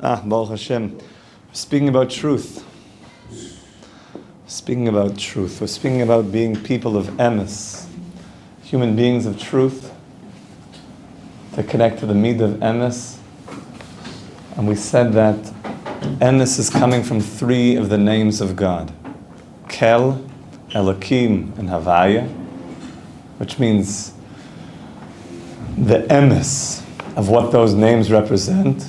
Baruch Hashem. We're speaking about truth. Speaking about truth. We're speaking about being people of emes, human beings of truth, to connect to the midah of emes. And we said that emes is coming from three of the names of God: Kel, Elokim, and Havaya, which means the emes of what those names represent.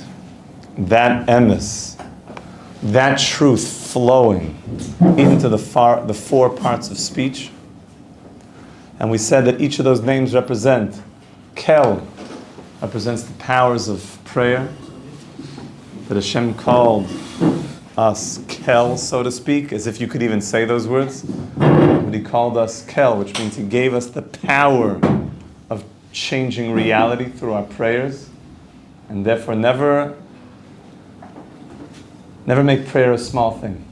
That emes, that truth flowing into the four parts of speech. And we said that each of those names represent. Kel represents the powers of prayer, that Hashem called us Kel, so to speak, as if you could even say those words. But He called us Kel, which means He gave us the power of changing reality through our prayers, and therefore never make prayer a small thing.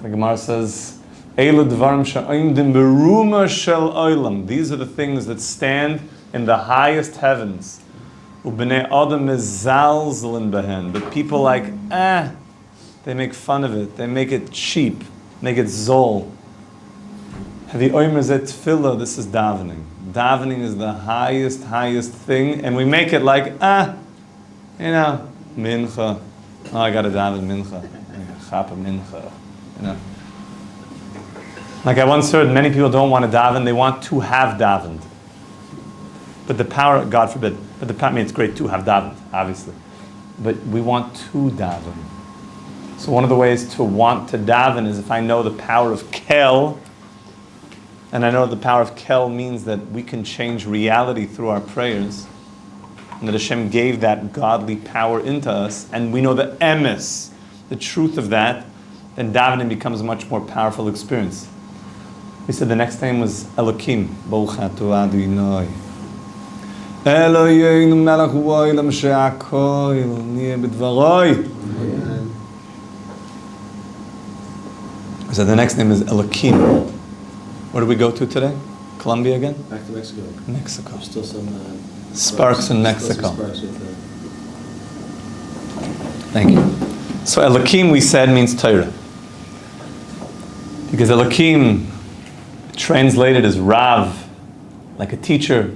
The Gemara says, "Eilu dvarim she'omdim beruma shel olam." These are the things that stand in the highest heavens. Ubnei adam mezalzelin behen. But people they make fun of it. They make it cheap. Make it zol. Havi omer zeh tefillah. This is davening. Davening is the highest thing, and we make it like mincha. Oh, I got to daven mincha. Chapa mincha. Like I once heard, many people don't want to daven, they want to have davened. But the power, God forbid, but the power, I mean, it's great to have davened, obviously. But we want to daven. So one of the ways to want to daven is if I know the power of Kel, and I know the power of Kel means that we can change reality through our prayers, and that Hashem gave that godly power into us, and we know the emes, the truth of that, then davening becomes a much more powerful experience. We said the next name was Elokim. Baruch atah Adonai. Eloheinu melech ha'olam she'akol niyeh b'dvaroi. So the next name is Elokim. Where do we go to today? Colombia again? Back to Mexico. Mexico. There's still some sparks in Mexico. Sparks with Thank you. So Elokim, we said, means Torah. Because Elokim, translated as Rav, like a teacher,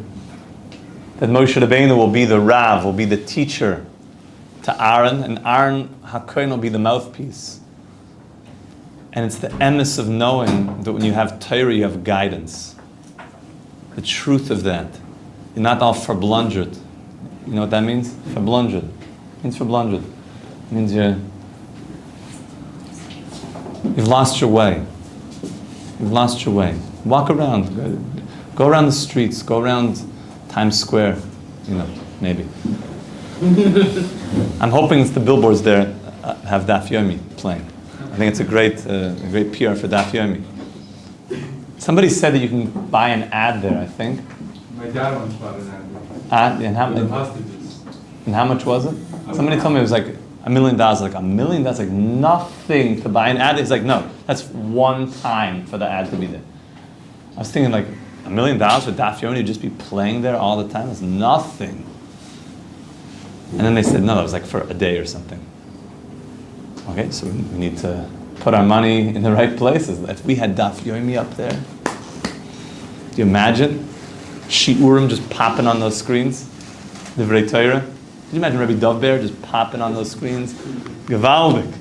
that Moshe Rabbeinu will be the Rav, will be the teacher to Aaron, and Aaron HaKohen will be the mouthpiece. And it's the emes of knowing that when you have Torah, you have guidance. The truth of that. You're not all verblunderd. You know what that means? Verblunderd. It means verblunderd. It means you've lost your way. You've lost your way. Walk around. Go around the streets. Go around Times Square. Maybe. I'm hoping it's the billboards there have Daf Yomi playing. I think it's a great PR for Daf Yomi. Somebody said that you can buy an ad there, I think. My dad once bought an ad. And Hostages. and how much was it? Somebody told me it was like $1 million. Like $1 million, that's like nothing to buy an ad. It's like, no, that's one time for the ad to be there. I was thinking like $1 million for Daf Yomi to just be playing there all the time. That's nothing. And then they said, no, it was like for a day or something. Okay, so we need to put our money in the right places. If we had Daf Yomi up there, do you imagine Shi'urim just popping on those screens? Divrei Torah. Could you imagine Rabbi Dovber just popping on those screens? Gewaldig.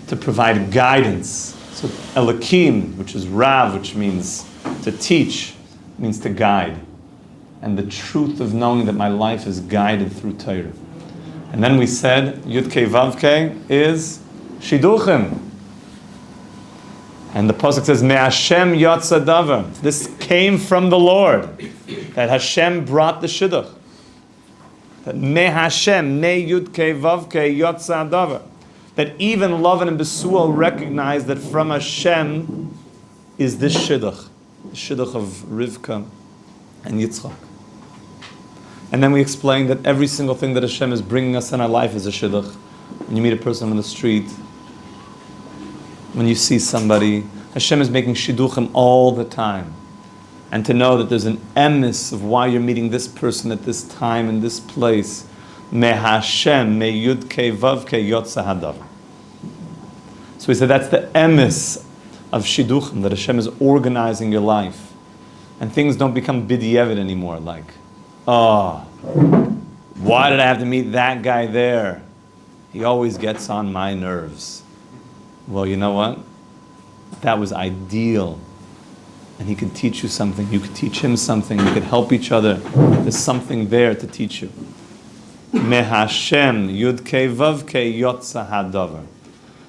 To provide guidance. So Elokim, which is Rav, which means to teach, means to guide. And the truth of knowing that my life is guided through Torah. And then we said, Yud Kei Vav Kei is Shiduchim. And the pasuk says, Me Hashem yotza davar. This came from the Lord. That Hashem brought the shidduch. That Me Hashem, Me Yud Kei Vav Kei yotza davar. That even Lavan and Besuel recognize that from Hashem is this shidduch. The shidduch of Rivka and Yitzchak. And then we explained that every single thing that Hashem is bringing us in our life is a shidduch. When you meet a person on the street, when you see somebody, Hashem is making shidduchim all the time. And to know that there's an emes of why you're meeting this person at this time in this place, Mehashem, meyud ke vav ke yotza hadavar. So we said that's the emes of shidduchim, that Hashem is organizing your life. And things don't become b'diavad anymore, like, oh, why did I have to meet that guy there? He always gets on my nerves. Well, you know what? That was ideal. And he could teach you something. You could teach him something. You could help each other. There's something there to teach you. Mehashem yud ke vav ke yotza hadavar.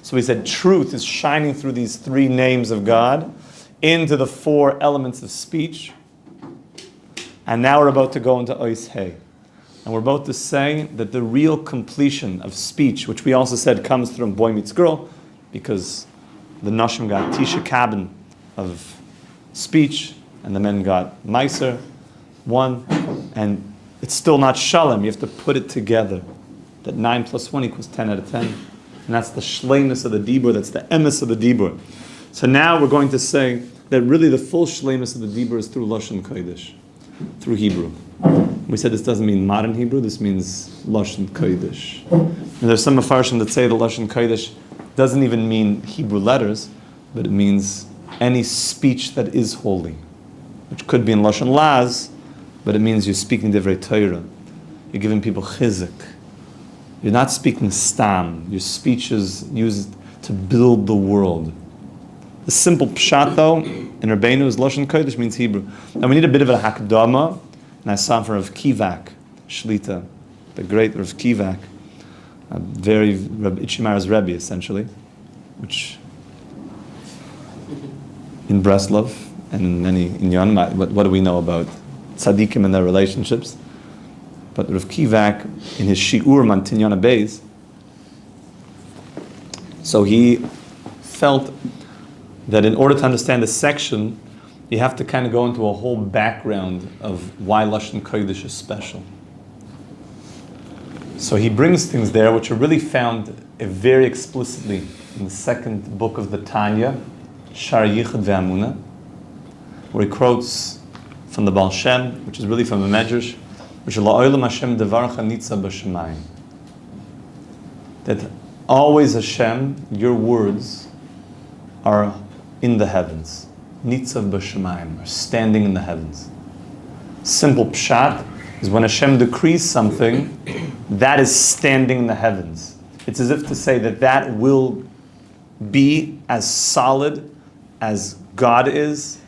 So we said truth is shining through these three names of God into the four elements of speech. And now we're about to go into Ois Hey. And we're about to say that the real completion of speech, which we also said comes from boy meets girl, because the Nashim got Tisha Kabin of speech, and the men got Meiser, one, and it's still not Shalom. You have to put it together. That 9 plus 1 equals 10 out of 10. And that's the shleimus of the dibur, that's the emes of the dibur. So now we're going to say that really the full shleimus of the dibur is through Lashon Kodesh, through Hebrew. We said this doesn't mean modern Hebrew, this means Lashon Kodesh. And there's some Mefarshim that say that Lashon Kodesh doesn't even mean Hebrew letters, but it means any speech that is holy, which could be in Lashon Laz, but it means you're speaking Divrei Torah. You're giving people chizik. You're not speaking stam. Your speech is used to build the world. The simple pshat, though, in Rabbeinu is Lashon Kodesh means Hebrew. Now we need a bit of a hakdama, and I saw from Rav Kivak, Shlita, the great Rav Kivak, a very Rabbi Itchimar's Rebbe, essentially, which in Breslov and in many inyanim, what do we know about tzaddikim and their relationships? But Rav Kivak, in his shiur on Tinyana Beis, so he felt that in order to understand the section, you have to kind of go into a whole background of why Lashon Kodesh is special. So he brings things there which are really found very explicitly in the second book of the Tanya, Shar Yichud Ve'amunah, where he quotes from the Baal Shem, which is really from the Medrash, which is La'olam Hashem Devarcha Nitza B'Shemayim. That always Hashem, your words are in the heavens. Nitzav B'Shemayim, are standing in the heavens. Simple pshat is when Hashem decrees something, that is standing in the heavens. It's as if to say that that will be as solid as God is.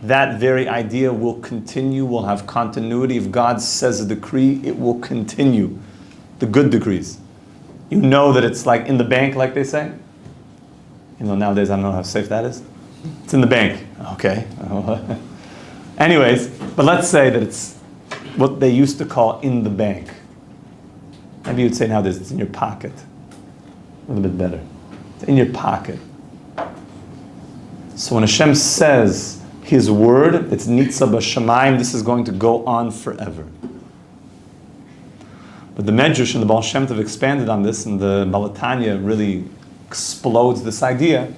That very idea will continue, will have continuity. If God says a decree, it will continue. The good decrees. You know that it's like in the bank, like they say. You know, nowadays I don't know how safe that is. It's in the bank. Okay. Anyways, but let's say that it's what they used to call in the bank. Maybe you'd say nowadays it's in your pocket. A little bit better. It's in your pocket. So when Hashem says His word, it's Nitza B'Shamayim, this is going to go on forever. But the Medrash and the Baal Shem Tov expanded on this, and the Balatanya really explodes this idea,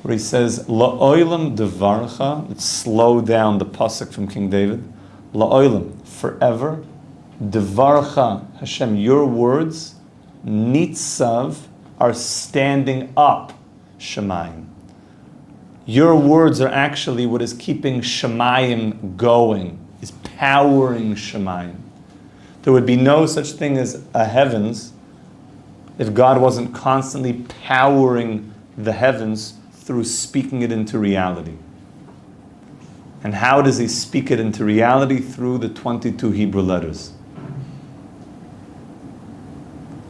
where he says, La'olam devarcha, let's slow down the pasuk from King David, La'olam, forever, devarcha, Hashem, your words, nitzav, are standing up, Shemayim. Your words are actually what is keeping Shemayim going, is powering Shemayim. There would be no such thing as a heavens if God wasn't constantly powering the heavens through speaking it into reality. And how does He speak it into reality? Through the 22 Hebrew letters.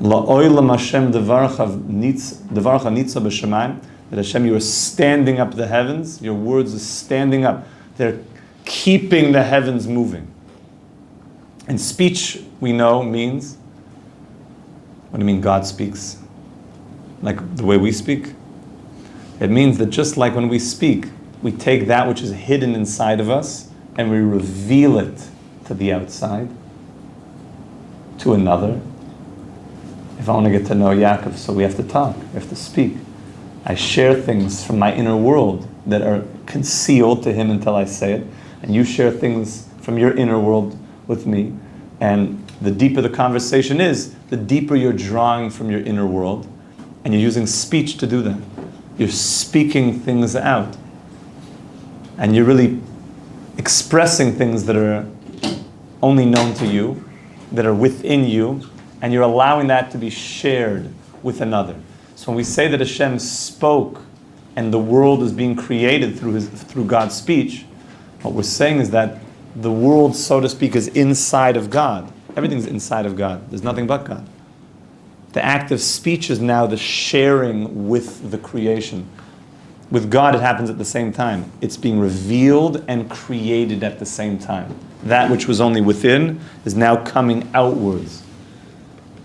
La'olam Hashem devarcha nitza b'shamayim, that Hashem, you are standing up the heavens, your words are standing up. They're keeping the heavens moving. And speech, we know, means, what do you mean God speaks? Like the way we speak? It means that just like when we speak, we take that which is hidden inside of us and we reveal it to the outside, to another. If I want to get to know Yaakov, so we have to talk, we have to speak. I share things from my inner world that are concealed to him until I say it, and you share things from your inner world with me, and The deeper the conversation is, the deeper you're drawing from your inner world, and you're using speech to do that. You're speaking things out. And you're really expressing things that are only known to you, that are within you, and you're allowing that to be shared with another. So when we say that Hashem spoke and the world is being created through God's speech, what we're saying is that the world, so to speak, is inside of God. Everything's inside of God. There's nothing but God. The act of speech is now the sharing with the creation. With God, it happens at the same time. It's being revealed and created at the same time. That which was only within is now coming outwards.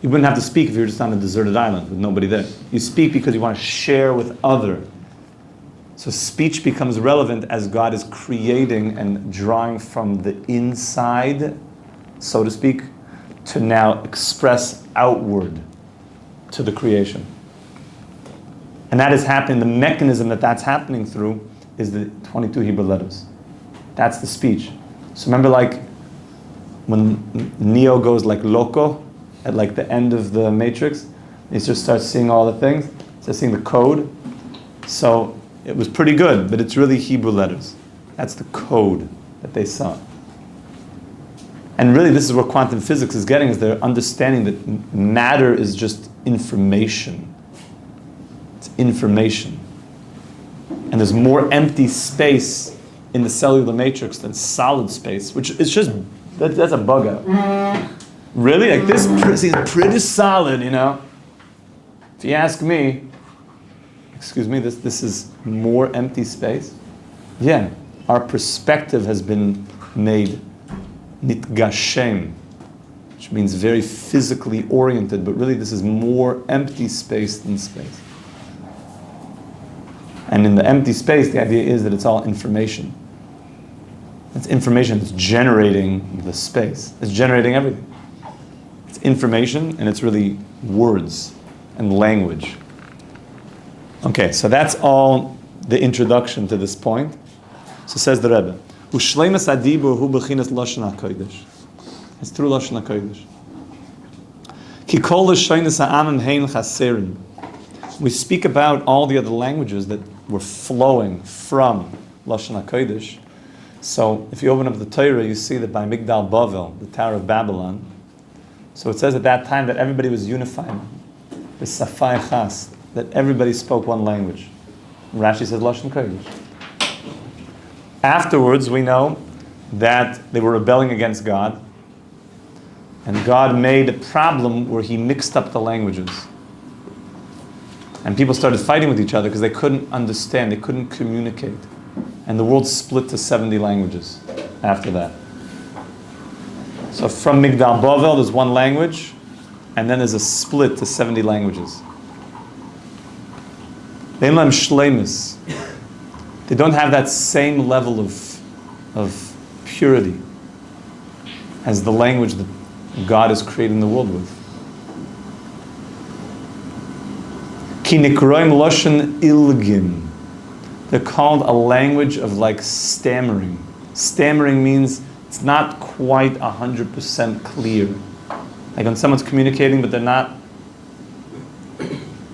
You wouldn't have to speak if you were just on a deserted island with nobody there. You speak because you want to share with other. So speech becomes relevant as God is creating and drawing from the inside, so to speak, to now express outward to the creation. And that is happening, the mechanism that that's happening through is the 22 Hebrew letters. That's the speech. So remember, like when Neo goes like loco at like the end of the Matrix, he just starts seeing all the things, starts seeing the code. So it was pretty good, but it's really Hebrew letters. That's the code that they saw. And really this is where quantum physics is getting, is they're understanding that matter is just information. It's information. And there's more empty space in the cellular matrix than solid space, which is just, that's a bug out. Really? Like this seems pretty solid, you know? If you ask me, excuse me, this is more empty space? Yeah, our perspective has been made nitgashem, which means very physically oriented, but really this is more empty space than space. And in the empty space, the idea is that it's all information. It's information that's generating the space. It's generating everything. It's information, and it's really words and language. Okay, so that's all the introduction to this point. So says the Rebbe, Ushleimas adibur hu bechinas lashon hakodesh. It's through lashon hakodesh. Ki kol l'sheinas ha'amim hein chaserim. We speak about all the other languages that were flowing from lashon hakodesh. So if you open up the Torah, you see that by Migdal Bavel, the Tower of Babylon, so it says at that time that everybody was unified. The Safai Chas, that everybody spoke one language. Rashi says Lashon Kodesh. Afterwards, we know that they were rebelling against God, and God made a problem where He mixed up the languages. And people started fighting with each other because they couldn't understand, they couldn't communicate. And the world split to 70 languages after that. So from Migdal Bavel, there's one language, and then there's a split to 70 languages. They don't have that same level of purity as the language that God is creating the world with. Ki nikroim loshen ilgin. They're called a language of like stammering. Stammering means it's not quite 100% clear. Like when someone's communicating but they're not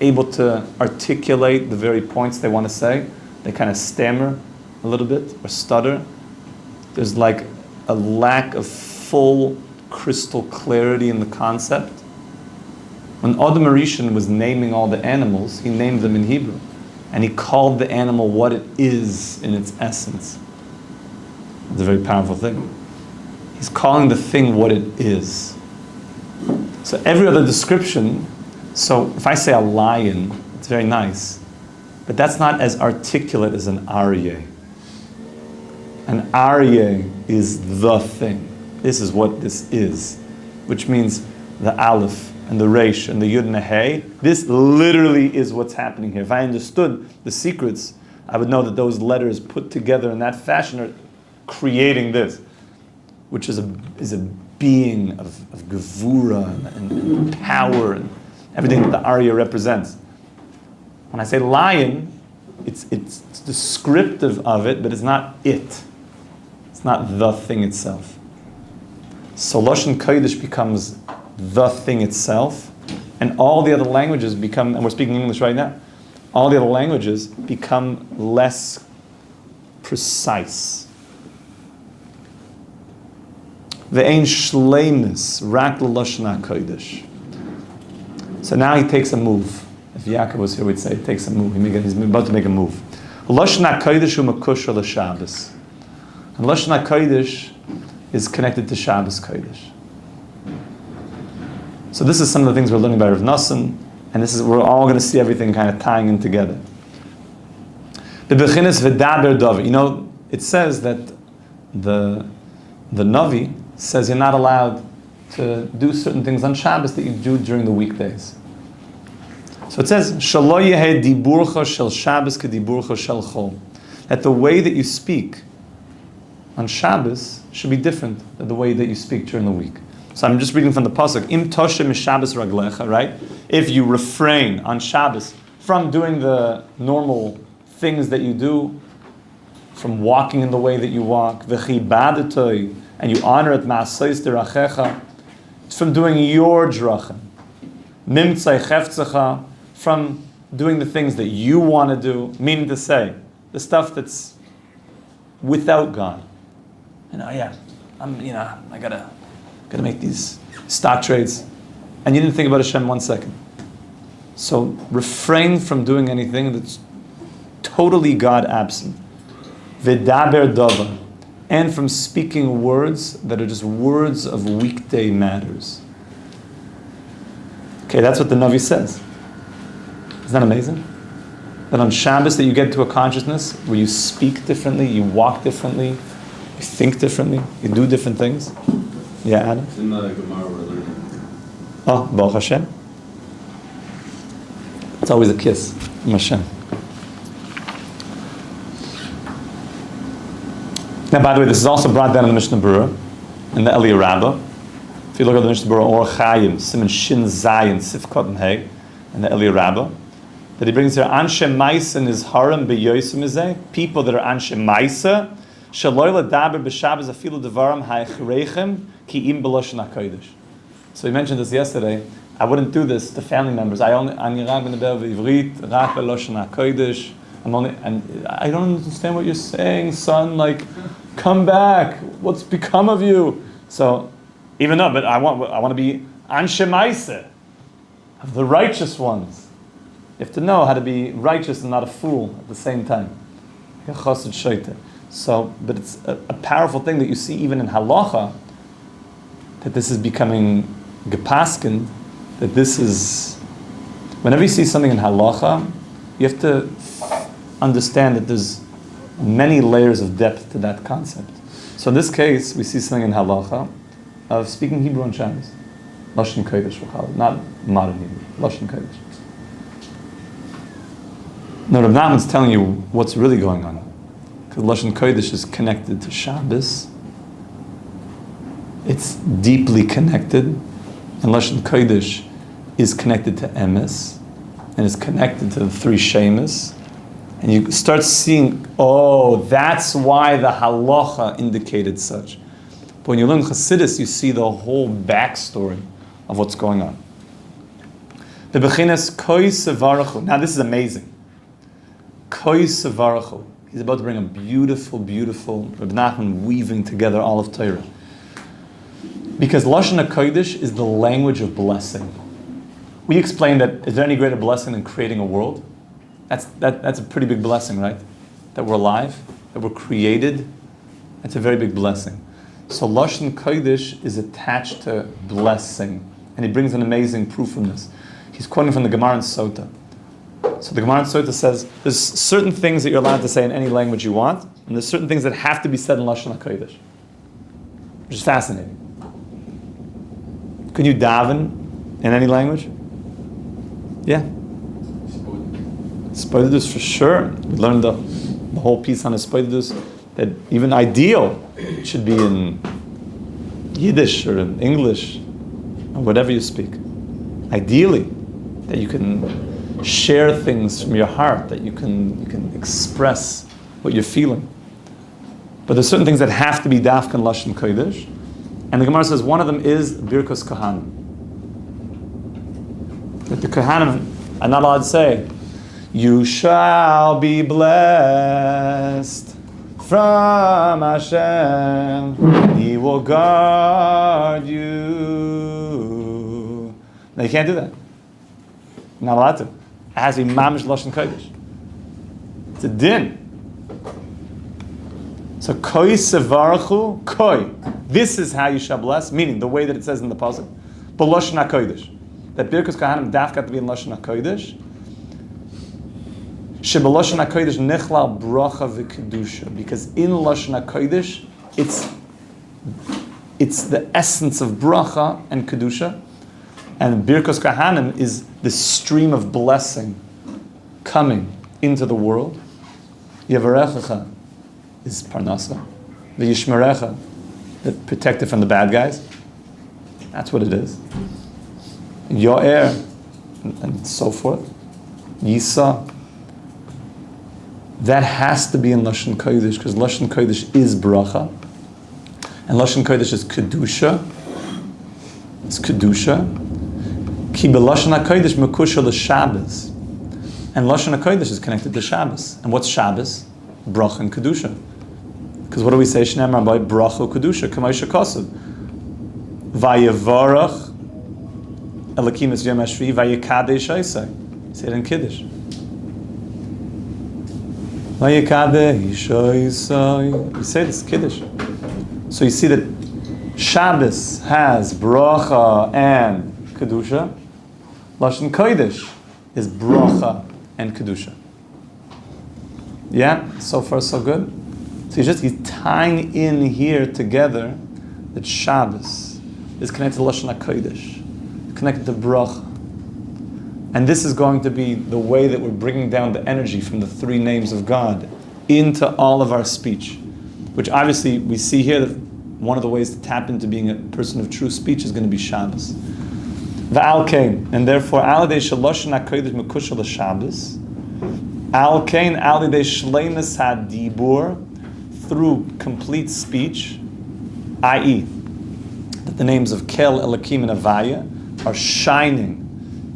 able to articulate the very points they want to say, they kind of stammer a little bit or stutter. There's like a lack of full crystal clarity in the concept. When Adam Arishan was naming all the animals, he named them in Hebrew. And he called the animal what it is in its essence. It's a very powerful thing. He's calling the thing what it is. So every other description, so if I say a lion, it's very nice, but that's not as articulate as an aryeh. An aryeh is the thing. This is what this is, which means the aleph and the resh and the yud and the hey. This literally is what's happening here. If I understood the secrets, I would know that those letters put together in that fashion are creating this, which is a being of gevura and power and everything that the Arya represents. When I say lion, it's descriptive of it, but it's not it. It's not the thing itself. So Lashon Kodesh becomes the thing itself, and all the other languages become, and we're speaking English right now, all the other languages become less precise. Ve'ein shleimus rak l'Lashon HaKodesh. So now he takes a move. If Yaakov was here, we'd say he takes a move. He's about to make a move. Lashon HaKodesh hu makusher l'Shabbos. And Lashon HaKodesh is connected to Shabbos Kodesh. So this is some of the things we're learning by Rav Nosson, and this is, we're all going to see everything kind of tying in together. The Bechinas v'daber davar. You know, it says that the Navi says you're not allowed to do certain things on Shabbos that you do during the weekdays. So it says, Shalo yehei diburcha shel Shabbos kediburcha shel chol. That the way that you speak on Shabbos should be different than the way that you speak during the week. So I'm just reading from the pasuk, Im toshe mishabbos raglecha, right? If you refrain on Shabbos from doing the normal things that you do, from walking in the way that you walk, v'chibadetoi, and you honor it ma'asais derachecha, from doing your drachim, mimtzai chefzecha, from doing the things that you want to do, meaning to say, the stuff that's without God. I gotta make these stock trades, and you didn't think about Hashem 1 second. So refrain from doing anything that's totally God absent. V'daber davar, and from speaking words that are just words of weekday matters. Okay, that's what the Navi says. Isn't that amazing? That on Shabbos that you get to a consciousness where you speak differently, you walk differently, you think differently, you do different things. Yeah, Adam? It's in the Gemara we're learning. Oh, Baruch Hashem. It's always a kiss from Hashem. Now, by the way, this is also brought down in the Mishnah Berurah, in the Eliyah Rabbah. If you look at the Mishnah Berurah, Or Chayim, Simon Shin Zayin, Sifkot and Hey, in the Eliyah Rabbah, that he brings here, Anshe Maisa is Haram Beyosim Izeh, people that are Anshe Maisa, Shaloi Ladaber B'Shabbos Afilu Devarim Ha'echreichem Ki Im B'Lashon HaKodesh. So he mentioned this yesterday. I wouldn't do this to family members. Ani rak b'neber v'ivrit, rak b'Lashon HaKodesh. And I don't understand what you're saying, son. Like, come back. What's become of you? So, even though, but I want to be Anshe Maisa, of the righteous ones. You have to know how to be righteous and not a fool at the same time. So, but it's a powerful thing that you see even in halacha, that this is becoming gepaskin, that this is, whenever you see something in halacha, you have to understand that there's many layers of depth to that concept. So in this case, we see something in halacha of speaking Hebrew on Shabbos. Lashon Kodesh, we'll call it, not modern Hebrew, Lashon Kodesh. Now, Rav Nachman's telling you what's really going on. Because Lashon Kodesh is connected to Shabbos. It's deeply connected. And Lashon Kodesh is connected to Emes. And is connected to the three Shemus. And you start seeing, oh, that's why the halacha indicated such. But when you learn Chassidus, you see the whole backstory of what's going on. The Bechinas Koi Sevarachu. Now this is amazing. Koi Sevarachu. He's about to bring a beautiful, beautiful Reb Nachman weaving together all of Torah. Because Lashon HaKodesh is the language of blessing. We explained that, is there any greater blessing than creating a world? That's a pretty big blessing, right? That we're alive, that we're created. That's a very big blessing. So Lashon Kodesh is attached to blessing. And he brings an amazing proof from this. He's quoting from the Gemara in Sota. So the Gemara in Sota says, there's certain things that you're allowed to say in any language you want, and there's certain things that have to be said in Lashon HaKodesh. Which is fascinating. Can you daven in any language? Yeah. Spoidus for sure. We learned the whole piece on Spoidus, that even ideal should be in Yiddish or in English, or whatever you speak. Ideally, that you can share things from your heart, that you can express what you're feeling. But there's certain things that have to be dafkan Lashon Kodesh, And the Gemara says one of them is Birkos Kohanim. That the Kohanim are not allowed to say, "You shall be blessed from Hashem. He will guard you." No, you can't do that. You're not allowed to. It has to be Mamish Lashon Kodesh. It's a din. So koi sevarchu koi. This is how you shall bless, meaning the way that it says in the pasuk, but Lashon HaKodesh. That Birkus Kohanim daf got to be in Lashon HaKodesh. Sheba Lashon HaKodesh nechlal bracha v'kedusha. Because in Lashon HaKodesh, it's the essence of bracha and kedusha, and Birkus Kohanim is the stream of blessing coming into the world. Yevarechecha is parnasa. The Yishmerecha, that protected from the bad guys. That's what it is. Yo'er, and so forth. Yisa. That has to be in Lashon Kodesh, because Lashon Kodesh is bracha. And Lashon Kodesh is kedusha. It's kedusha. Ki b'Lashon HaKodesh mekusha l'Shabbos. And Lashon HaKodesh is connected to Shabbos. And what's Shabbos? Bracha and kedusha. Because what do we say? Shnei Rabbi bracha kedusha k'may shekosav. Vayevarach Elokim es yom hashvi vayikadesh Isai. Say it in Kiddush. Vayikadesh Isai. You say this Kiddush. So you see that Shabbos has bracha and kedusha. Lashon Kodesh is bracha and kedusha. Yeah, so far so good. So he's tying in here together that Shabbos is connected to Lashon HaKodesh, connected to bracha. And this is going to be the way that we're bringing down the energy from the three names of God into all of our speech, which obviously we see here that one of the ways to tap into being a person of true speech is going to be Shabbos. Va'al kain, and therefore al yedei Lashon HaKodesh mekusha l'Shabbos, al kain al yedei shleimus hadibur, through complete speech, i.e., that the names of Kel, Elokim, and Avaya are shining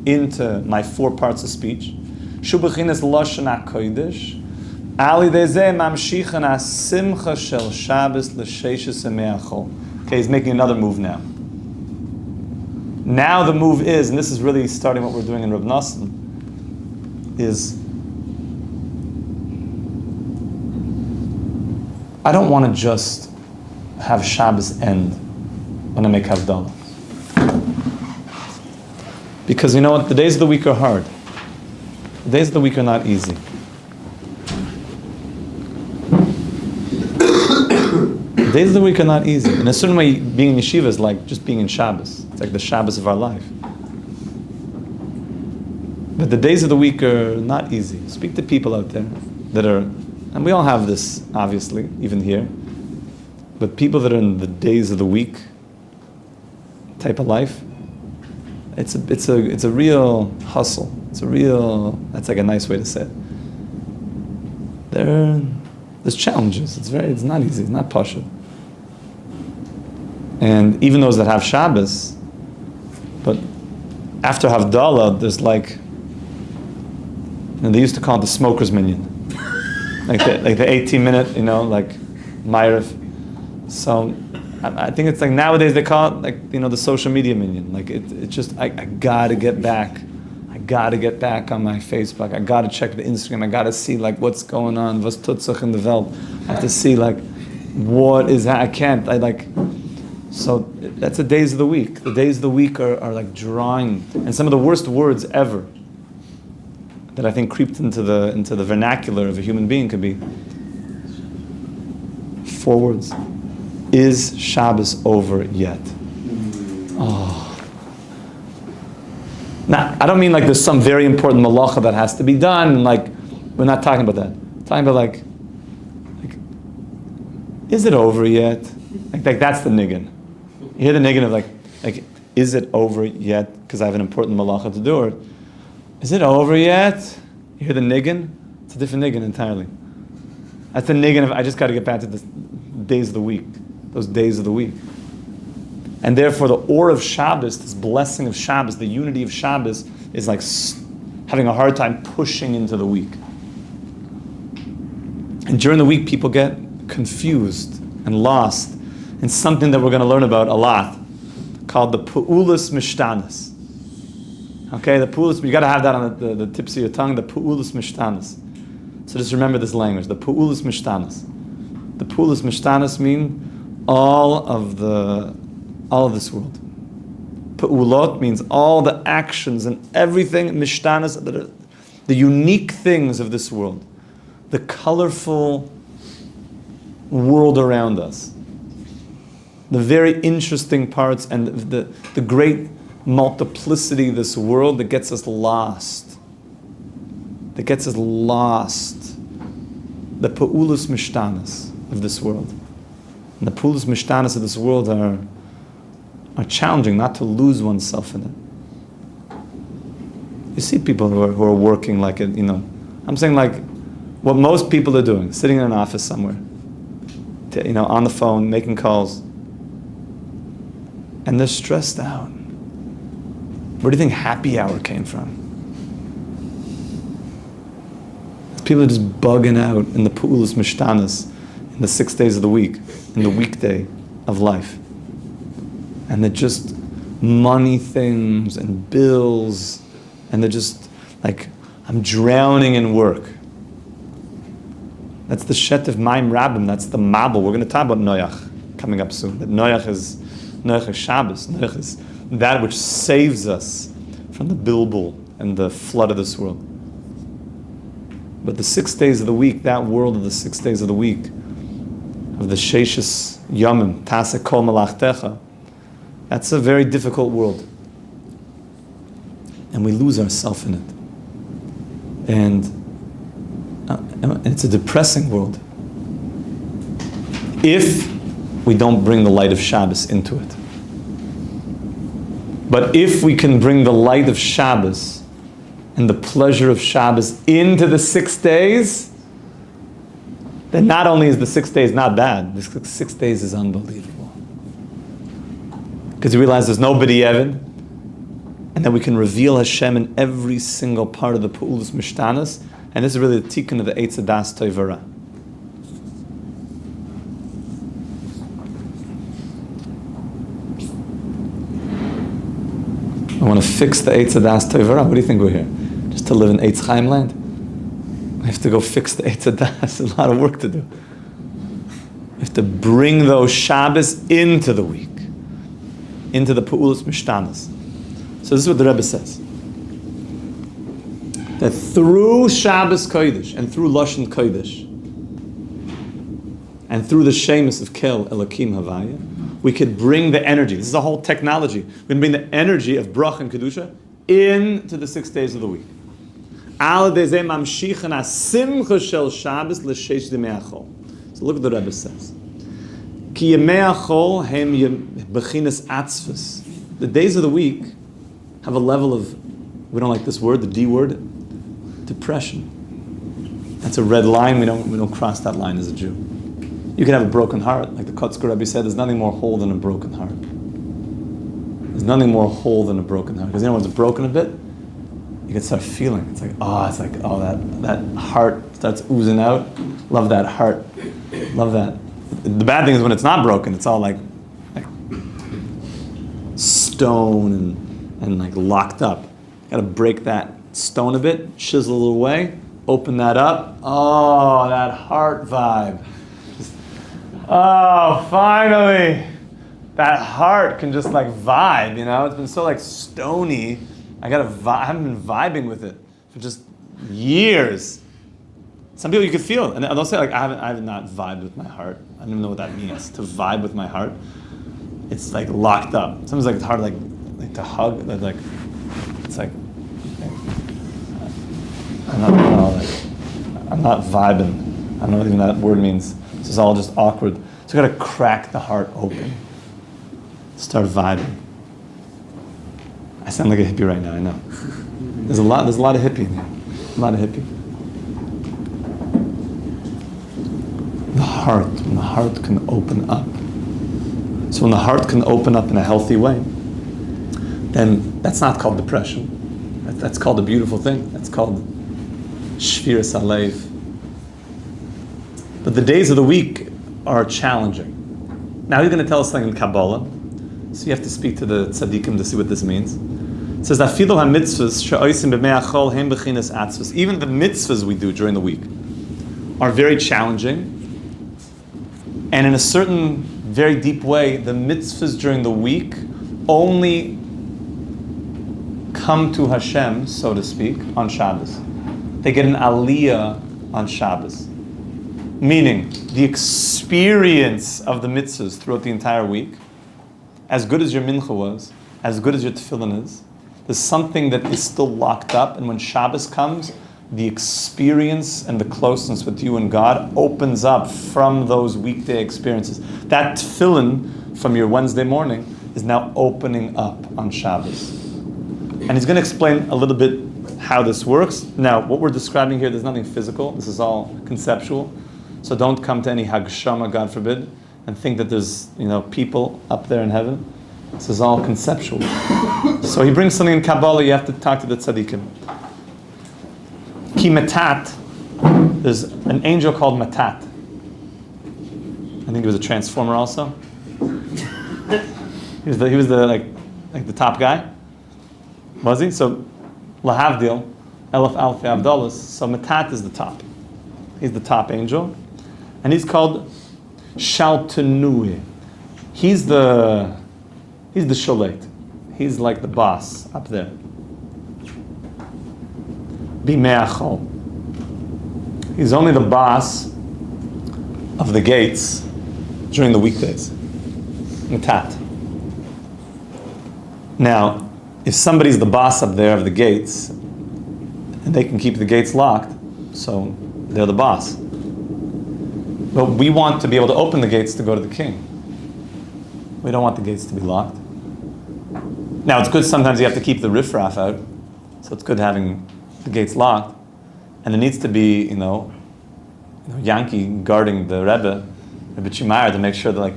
into my four parts of speech. Shu b'chinas Lashon HaKodesh, al yedei zeh mamshichan hasimcha shel Shabbos l'sheishes yemei hachol. Okay, he's making another move now. Now the move is, and this is really starting what we're doing in Reb Nosson, is I don't want to just have Shabbos end when I make Havdalah. Because you know what? The days of the week are hard. The days of the week are not easy. The days of the week are not easy. In a certain way, being in yeshiva is like just being in Shabbos. It's like the Shabbos of our life. But the days of the week are not easy. Speak to people out there that are, and we all have this, obviously, even here, but people that are in the days of the week type of life, it's a real hustle. That's like a nice way to say it. There's challenges. It's not easy. It's not pashut. And even those that have Shabbos, but after Havdalah, there's like, and they used to call it the smoker's minyan. like the 18-minute, like Ma'ariv. So I think it's like nowadays they call it like, the social media minyan. Like it's just, I gotta get back. I gotta get back on my Facebook. I gotta check the Instagram. I gotta see like what's going on. Was tut sich in the Welt. I have to see like what is that. I can't. So that's the days of the week. The days of the week are like drawing, and some of the worst words ever that I think creeped into the vernacular of a human being could be 4 words. Is Shabbos over yet? Oh. Now, I don't mean like there's some very important malacha that has to be done, and like, we're not talking about that. We're talking about like is it over yet? Like that's the niggin. You hear the niggin of like, is it over yet? Because I have an important malacha to do, or is it over yet? You hear the niggin? It's a different niggin entirely. That's the niggin of I just got to get back to the days of the week. Those days of the week. And therefore the or of Shabbos, this blessing of Shabbos, the unity of Shabbos, is like having a hard time pushing into the week. And during the week, people get confused and lost in something that we're going to learn about a lot, called the Pu'ulas Mishtanas. Okay, the Pu'ulas, you got to have that on the tips of your tongue, the Pu'ulas Mishtanas. So just remember this language, the Pu'ulas Mishtanas. The Pu'ulas Mishtanas mean all of this world. Pu'ulot means all the actions and everything, Mishtanas, that are the unique things of this world. The colorful world around us. The very interesting parts and the great multiplicity of this world that gets us lost. The Pu'ulas Mishtanas of this world. And the Pu'ulas Mishtanas of this world are challenging, not to lose oneself in it. You see people who are working like it, I'm saying like what most people are doing, sitting in an office somewhere, on the phone, making calls, and they're stressed out. Where do you think happy hour came from? People are just bugging out in the Pu'ulas Mishtanas, in the 6 days of the week, in the weekday of life. And they're just money things and bills, and they're just like, I'm drowning in work. That's the Shetev Maim Rabbim, that's the Mabel. We're going to talk about Noach coming up soon. That Noach is Shabbos. Noach is that which saves us from the bilbul and the flood of this world. But the 6 days of the week, that world of the 6 days of the week, of the Sheishis Yomim, Tase Kol Malachtecha, that's a very difficult world. And we lose ourselves in it. And it's a depressing world if we don't bring the light of Shabbos into it. But if we can bring the light of Shabbos and the pleasure of Shabbos into the 6 days, then not only is the 6 days not bad, the 6 days is unbelievable. Because you realize there's no B'di'evid, and then we can reveal Hashem in every single part of the Pu'ulas Mishtanas, and this is really the tikkun of the Eitz Hadas Toivara. I want to fix the Eitz Hadas Toivara. What do you think we're here? Just to live in Eitz Chaim land? I have to go fix the Eitz Hadas. There's a lot of work to do. We have to bring those Shabbos into the week, into the Pu'ulas Mishtanas. So this is what the Rebbe says. That through Shabbos Kodesh and through Lashon Kodesh and through the Shemus of Kel Elokim Havaya, we could bring the energy. This is a whole technology. We can bring the energy of Brach and Kedusha into the 6 days of the week. So look what the Rebbe says. The days of the week have a level of, we don't like this word, the D word, depression. That's a red line. We don't cross that line as a Jew. You can have a broken heart, like the Kotzker Rebbe said. There's nothing more whole than a broken heart. There's nothing more whole than a broken heart. Because when it's broken a bit, you can start feeling. It's like that heart starts oozing out. Love that heart. Love that. The bad thing is when it's not broken, it's all like stone and like locked up. You got to break that stone a bit, chisel it away, open that up. Oh, that heart vibe. Finally. That heart can just like vibe, It's been so like stony. I haven't been vibing with it for just years. Some people you can feel, and they'll say like, I have not vibed with my heart. I don't even know what that means, to vibe with my heart. It's like locked up. Sometimes like it's hard like to hug, like it's like, I'm not vibing. I don't know what even that word means. This is all just awkward. So you got to crack the heart open. Start vibing. I sound like a hippie right now, I know. There's a lot of hippie in here. A lot of hippie. When the heart can open up, So when the heart can open up in a healthy way, then that's not called depression. That's called a beautiful thing. That's called shviras halev. But the days of the week are challenging. Now he's going to tell us something in Kabbalah, so you have to speak to the tzaddikim to see what this means. It says, "Afilu ha-mitzvahs she'osim b'mei achol hem b'chinas atzvos." Even the mitzvahs we do during the week are very challenging, and in a certain very deep way, the mitzvahs during the week only come to Hashem, so to speak, on Shabbos. They get an aliyah on Shabbos. Meaning, the experience of the mitzvahs throughout the entire week, as good as your mincha was, as good as your tefillin is, there's something that is still locked up, and when Shabbos comes, the experience and the closeness with you and God opens up from those weekday experiences. That tefillin from your Wednesday morning is now opening up on Shabbos. And he's going to explain a little bit how this works. Now, what we're describing here, there's nothing physical. This is all conceptual. So don't come to any hagshama, God forbid, and think that there's people up there in heaven. This is all conceptual. So he brings something in Kabbalah. You have to talk to the tzaddikim. Ki matat. There's an angel called Matat. I think he was a transformer also. He was the top guy. Was he? So lahavdil, elef alfi avdalas. So Matat is the top. He's the top angel. And he's called Shaltanui. He's the sholet. He's like the boss up there. Bimeachol. He's only the boss of the gates during the weekdays. Matat. Now, if somebody's the boss up there of the gates, and they can keep the gates locked, so they're the boss. But we want to be able to open the gates to go to the king. We don't want the gates to be locked. Now, it's good sometimes you have to keep the riffraff out, so it's good having the gates locked. And there needs to be, Yankee guarding the Rebbe Chimayr, to make sure that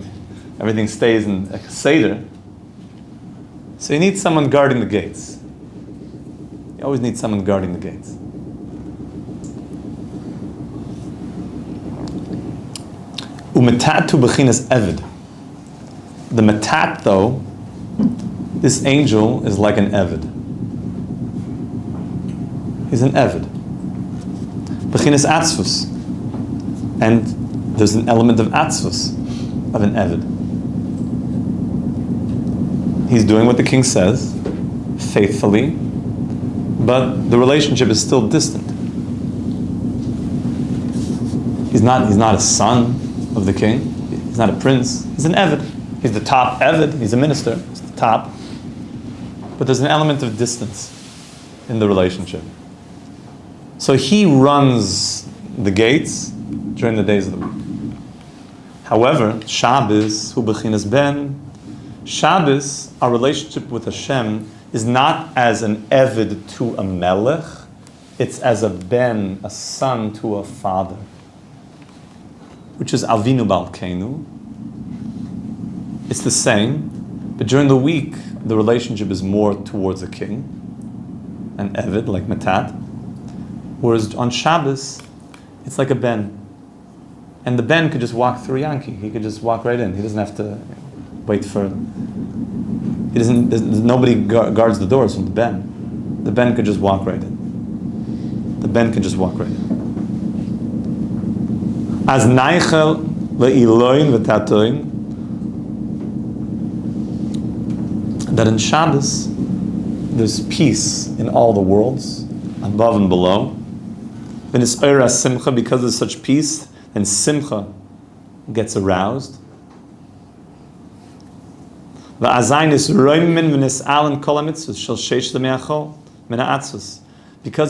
everything stays in a seder. So you need someone guarding the gates. You always need someone guarding the gates. Umatatu b'chinas evid. The matat, though, this angel is like an evid. He's an evid. B'chinas atzvus. And there's an element of atzvus, of an evid. He's doing what the king says, faithfully, but the relationship is still distant. He's not a son of the king. He's not a prince. He's an evid. He's the top evid. He's a minister. He's the top. But there's an element of distance in the relationship. So he runs the gates during the days of the week. However, Shabbos, hu b'chinas ben, Shabbos, our relationship with Hashem, is not as an evid to a melech, it's as a ben, a son to a father, which is Avinu Balkeinu. It's the same, but during the week, the relationship is more towards a king, an evid, like Matat, whereas on Shabbos, it's like a ben. And the ben could just walk through Yankee. He could just walk right in. He doesn't have to wait for... Nobody guards the doors from the ben. The ben could just walk right in. The ben could just walk right in. As neichel le'iloin v'tatoin, that in Shabbos there's peace in all the worlds, above and below. When it's oira simcha, because there's such peace, and simcha gets aroused. Because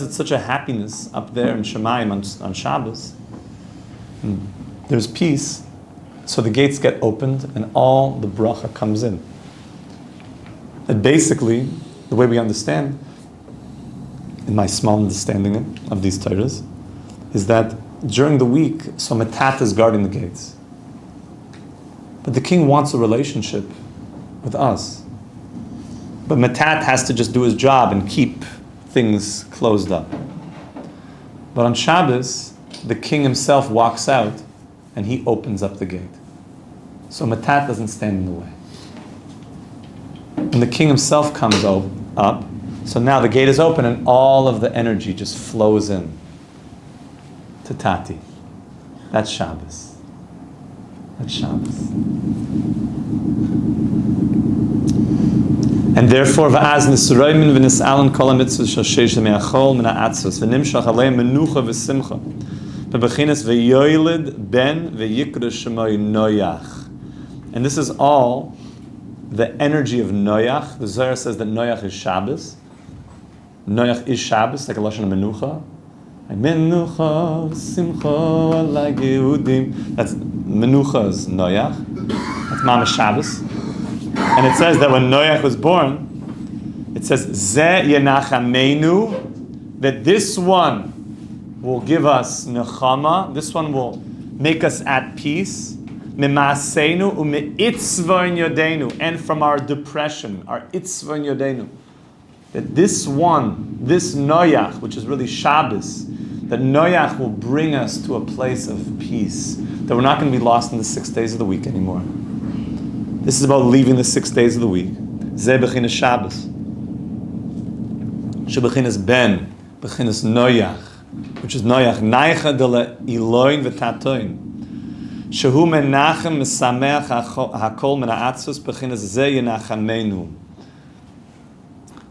it's such a happiness up there in Shemayim on Shabbos, there's peace, so the gates get opened and all the bracha comes in. And basically, the way we understand, in my small understanding of these Torahs, is that during the week, so Matat is guarding the gates. But the king wants a relationship with us. But Matat has to just do his job and keep things closed up. But on Shabbos, the king himself walks out and he opens up the gate. So Matat doesn't stand in the way. And the king himself comes up, so now the gate is open and all of the energy just flows in to Tati. That's Shabbos. That's Shabbos. And therefore, v'az nisroimin v'nis'alan kol ha'mitzvah shel sheish me'achol min ha'atzvos v'nimshach aleim menucha v'simcha v'bechinas v'yoylid ben v'yikra shemoy noyach. And this is all the energy of Noach. The Zohar says that Noach is Shabbos. Noach is Shabbos, like a lashon of menucha. Like menucha v'simcha like Yehudim. That's menucha is Noach. That's Mama Shabbos. And it says that when Noach was born, it says, Ze yenachamenu, that this one will give us nechama, this one will make us at peace, Mimaseinu u'me'itzva in yodenu, and from our depression, our itzva in yodenu. That this one, this Noach, which is really Shabbos, that Noach will bring us to a place of peace, that we're not going to be lost in the 6 days of the week anymore. This is about leaving the 6 days of the week. Zeh bechinas Shabbos. She bechinas ben, bechinas Noach, which is Noach, naicha de le iloin v'tatoin. Shehu menachem mesameach hakol min ha'atzvos bechinas zeh yenachamenu.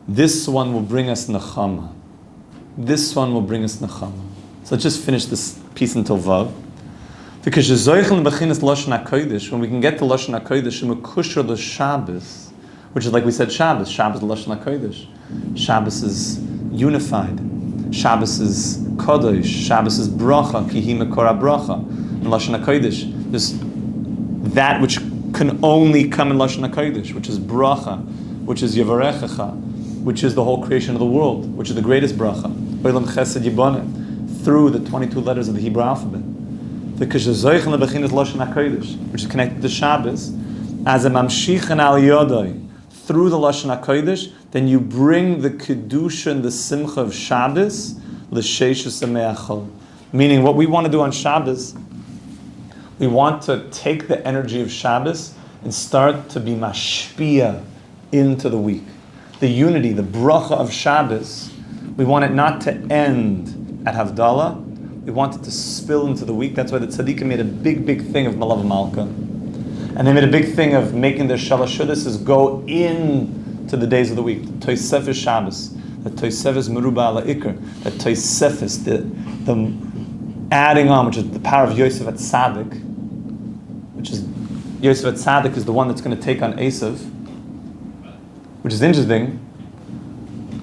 This one will bring us nechama. This one will bring us nechama. So let's just finish this piece until Vav. Because when we can get to Lashon HaKodesh, Mekushar the Shabbos, which is like we said, Shabbos Lashon HaKodesh. Shabbos is unified. Shabbos is Kodesh. Shabbos is Bracha. Kihi Mekora Bracha. In Lashon HaKodesh, there's that which can only come in Lashon HaKodesh, which is Bracha, which is Yevarechecha, which is the whole creation of the world, which is the greatest Bracha. Olam Chesed Yiboneh, through the 22 letters of the Hebrew alphabet. Because which is connected to Shabbos, as a mamshichan al yodai, through the Lashon HaKodesh, then you bring the kedusha and the simcha of Shabbos, l'sheishus me'achol. Meaning, what we want to do on Shabbos, we want to take the energy of Shabbos and start to be mashpia into the week. The unity, the bracha of Shabbos, we want it not to end at Havdalah. We want it to spill into the week. That's why the tzaddikim made a big thing of Malav Malka. And they made a big thing of making their shalashudas is go into the days of the week. The Toisef is Shabbos. The Toisef is Meruba ala Iker. The Toisef is the adding on, which is the power of Yosef at Tzaddik. Which is, Yosef at Tzaddik is the one that's going to take on Esav. Which is interesting,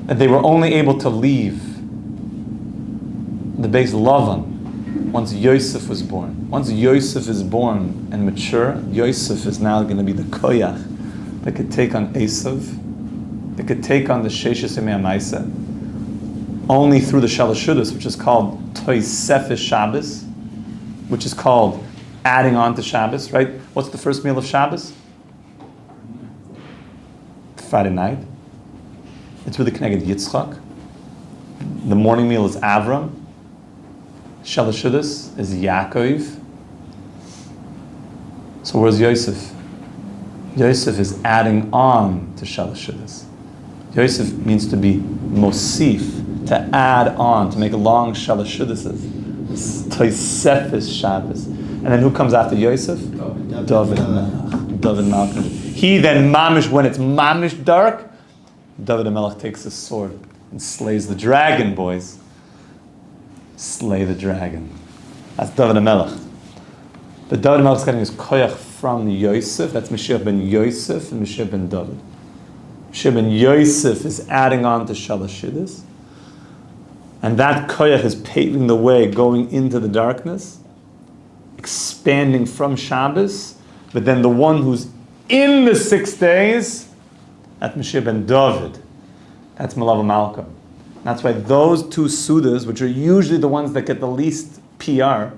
that they were only able to leave the Beis Lavan once Yosef was born. Once Yosef is born and mature, Yosef is now going to be the koyach that could take on Esav, that could take on the Sheishes Yemei HaMaaseh, only through the Shalashudas, which is called Toisefes Shabbos, which is called adding on to Shabbos, right? What's the first meal of Shabbos? Friday night. It's really connected to Yitzchak. The morning meal is Avram. Shalashudas is Yaakov. So where's Yosef? Yosef is adding on to Shalashudas. Yosef means to be Mosif, to add on, to make long Shalashudas. Toisefes Shabbos. And then who comes after Yosef? David Melech. He then mamish, when it's mamish dark, David Melech takes his sword and slays the dragon, boys. Slay the dragon. That's David Melech. But David Melech is getting his koyach from Yosef. That's Mashiach ben Yosef and Mashiach ben David. Mashiach ben Yosef is adding on to Shalashudas. And that koyach is paving the way, going into the darkness, expanding from Shabbos. But then the one who's in the 6 days, that's Mashiach ben David. That's Malav Malka. That's why those two sudas, which are usually the ones that get the least PR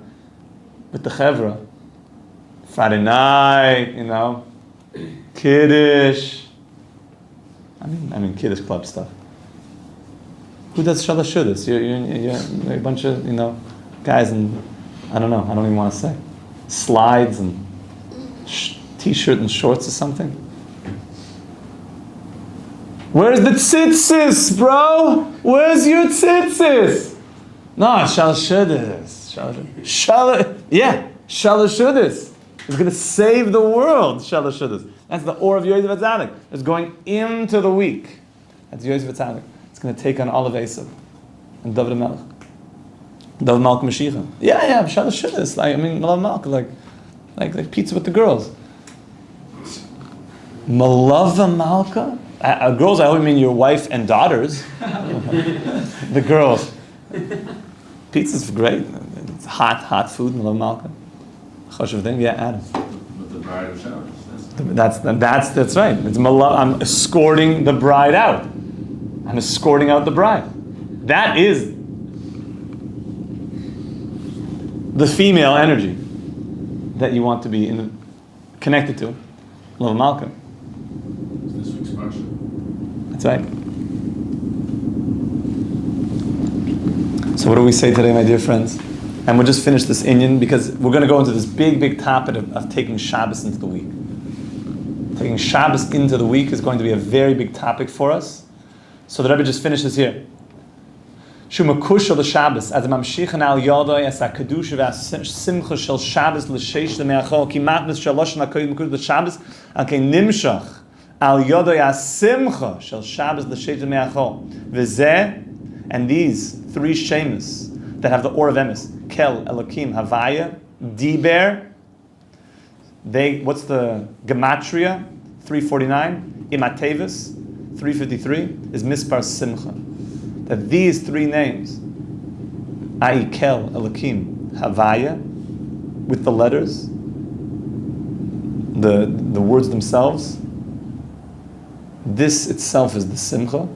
with the Chevra, Friday night, Kiddush. I mean Kiddush club stuff. Who does shalashudas? You're a bunch of guys in, I don't even want to say, slides and t-shirt and shorts or something. Where's the tzitzis, bro? Where's your tzitzis? No, shalashudas. Shalashudas. It's going to save the world, shalashudas. That's the or of Yosef Atzadik. It's going into the week. That's Yosef Atzadik. It's going to take on all of Esav and David Melech. David Malka Mashiach. Yeah, shalashudas. Malav Malka, like pizza with the girls. Malava Malka? Girls, I only mean your wife and daughters. The girls. Pizza's great. It's hot food, Malava Malka. Choshev thing, yeah, Adam. With the bride of Shabbos. That's right. It's I'm escorting the bride out. I'm escorting out the bride. That is the female energy that you want to be connected to. Love Malka. This week's parsha. That's right. So what do we say today, my dear friends? And we'll just finish this inyan because we're going to go into this big topic of taking Shabbos into the week. Taking Shabbos into the week is going to be a very big topic for us. So the Rebbe just finishes here. Shumakush the Shabbos as mamshichan al yodai as a kedusha v'simcha shel Shabbos l'sheish l'meachol kimat v'shalosh nakoyim kush the Shabbos al kei nimshach al yodai as simcha shel Shabbos l'sheish l'meachol v'zeh, and these three shemus that have the or of emes, kel, elokim, havaya, diber. What's the gematria? 349. Imatevis, 353, is mispar simcha. That these three names, ai, kel, elokim, havaya, with the letters, the words themselves, this itself is the simcha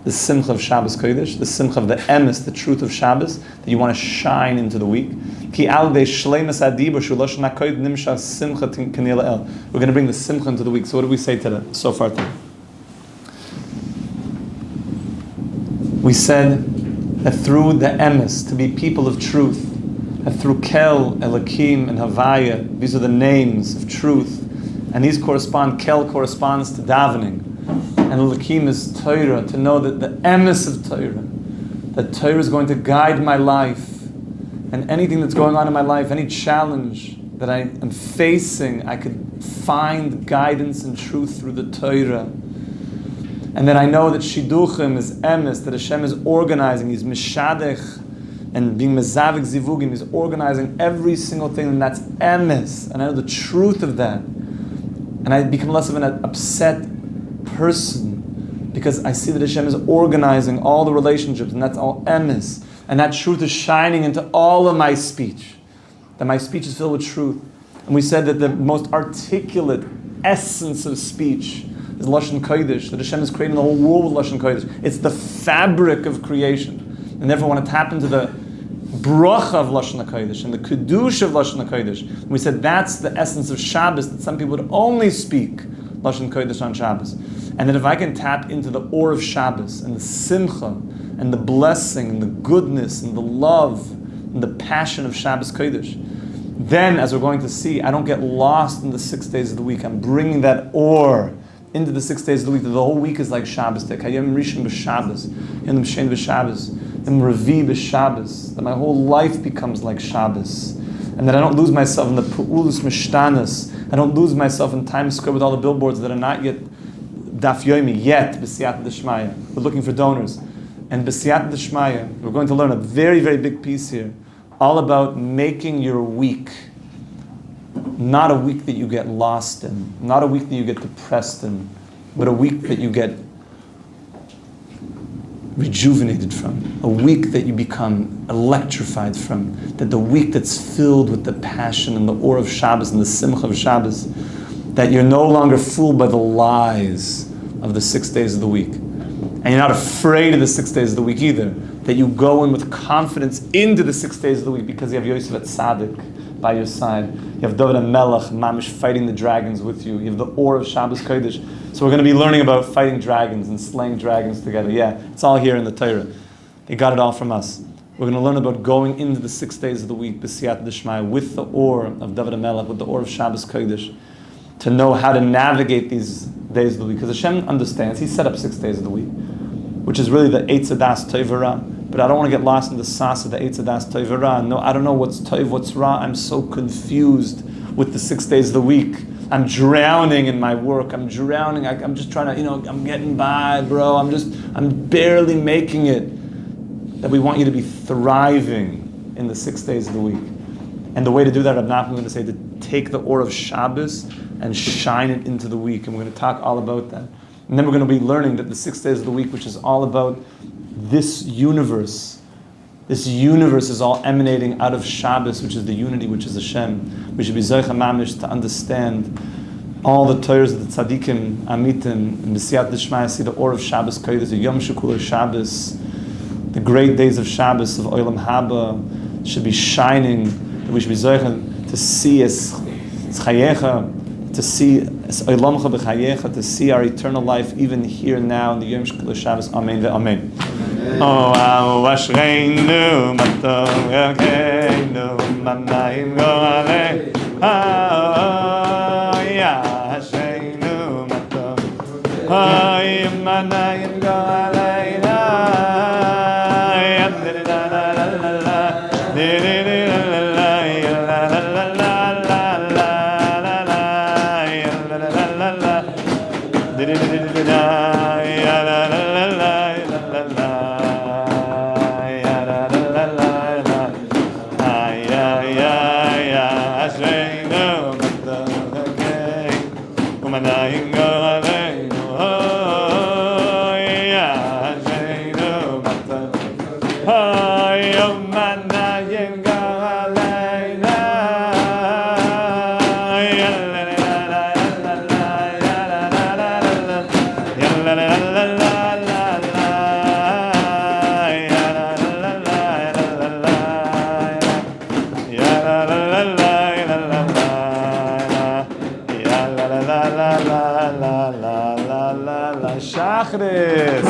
of Shabbos Kodesh, the simcha of the emes, the truth of Shabbos, that you want to shine into the week. We're going to bring the simcha into the week. So what did we say so far today? We said that through the emes, to be people of truth, that through Kel, Elokim, and Havaya, these are the names of truth, and these Kel corresponds to davening, and Elokim is Torah, to know that the emes of Torah, that Torah is going to guide my life, and anything that's going on in my life, any challenge that I am facing, I could find guidance and truth through the Torah. And that I know that Shidduchim is emes, that Hashem is organizing, He's mishadech, and being mezavik zivugim, He's organizing every single thing, and that's emes, and I know the truth of that. And I become less of an upset person, because I see that Hashem is organizing all the relationships, and that's all emes. And that truth is shining into all of my speech. That my speech is filled with truth. And we said that the most articulate essence of speech is Lashon Kodesh. That Hashem is creating the whole world with Lashon Kodesh. It's the fabric of creation. And therefore, when it tap into the bracha of Lashon Kodesh and the kedusha of Lashon Kodesh, we said that's the essence of Shabbos, that some people would only speak Lashon Kodesh on Shabbos. And that if I can tap into the or of Shabbos and the simcha and the blessing and the goodness and the love and the passion of Shabbos Kodesh, then, as we're going to see, I don't get lost in the 6 days of the week. I'm bringing that or into the 6 days of the week. That the whole week is like Shabbos. That Hayom Rishon b'Shabbos, Yom Shein b'Shabbos, Yom Revi b'Shabbos. That my whole life becomes like Shabbos, and that I don't lose myself in the Pu'ulus Mishtanas. I don't lose myself in Times Square with all the billboards that are not yet Daf Yomi yet. B'Siyat D'Shmaya. We're looking for donors. And B'Siyat D'Shmaya, we're going to learn a very, very big piece here, all about making your week not a week that you get lost in, not a week that you get depressed in, but a week that you get rejuvenated from, a week that you become electrified from, that the week that's filled with the passion and the or of Shabbos and the simcha of Shabbos, that you're no longer fooled by the lies of the 6 days of the week. And you're not afraid of the 6 days of the week either. That you go in with confidence into the 6 days of the week because you have Yosef at Tzaddik, by your side. You have David and Melech, Mamish, fighting the dragons with you. You have the Or of Shabbos Kodesh. So we're going to be learning about fighting dragons and slaying dragons together. Yeah, it's all here in the Torah. They got it all from us. We're going to learn about going into the 6 days of the week, B'siyat D'Shmaya, with the Or of David and Melech, with the Or of Shabbos Kodesh, to know how to navigate these days of the week. Because Hashem understands. He set up 6 days of the week, which is really the Eitz Adas Tov Ra. But I don't want to get lost in the sauce of the Eitz Adas Tov Ra. No, I don't know what's Tov, what's Ra. I'm so confused with the 6 days of the week. I'm drowning in my work. I'm drowning. I'm just trying to, I'm getting by, bro. I'm barely making it. That we want you to be thriving in the 6 days of the week. And the way to do that, Rab Nachman is going to say, to take the Or of Shabbos and shine it into the week. And we're going to talk all about that. And then we're going to be learning that the 6 days of the week, which is all about this universe is all emanating out of Shabbos, which is the unity, which is Hashem. We should be Zoycha Mamish to understand all the Torahs of the Tzadikim, Amitim, and B'siyat D'Shmaya, see the Or of Shabbos Kodesh, the Yom Shekulah Shabbos, the great days of Shabbos, of Olam Haba, should be shining. We should be Zoycha to see es Chayecha, to see Olamcha b'chayecha, to see our eternal life even here now in the Yom Shekulah Shabbos. Amen ve'amen. Oh, Ashreinu matov Elkeinu manayim go'alei. Oh, yeah, Ashreinu matov. Oh, manayim go'alei. Shachris.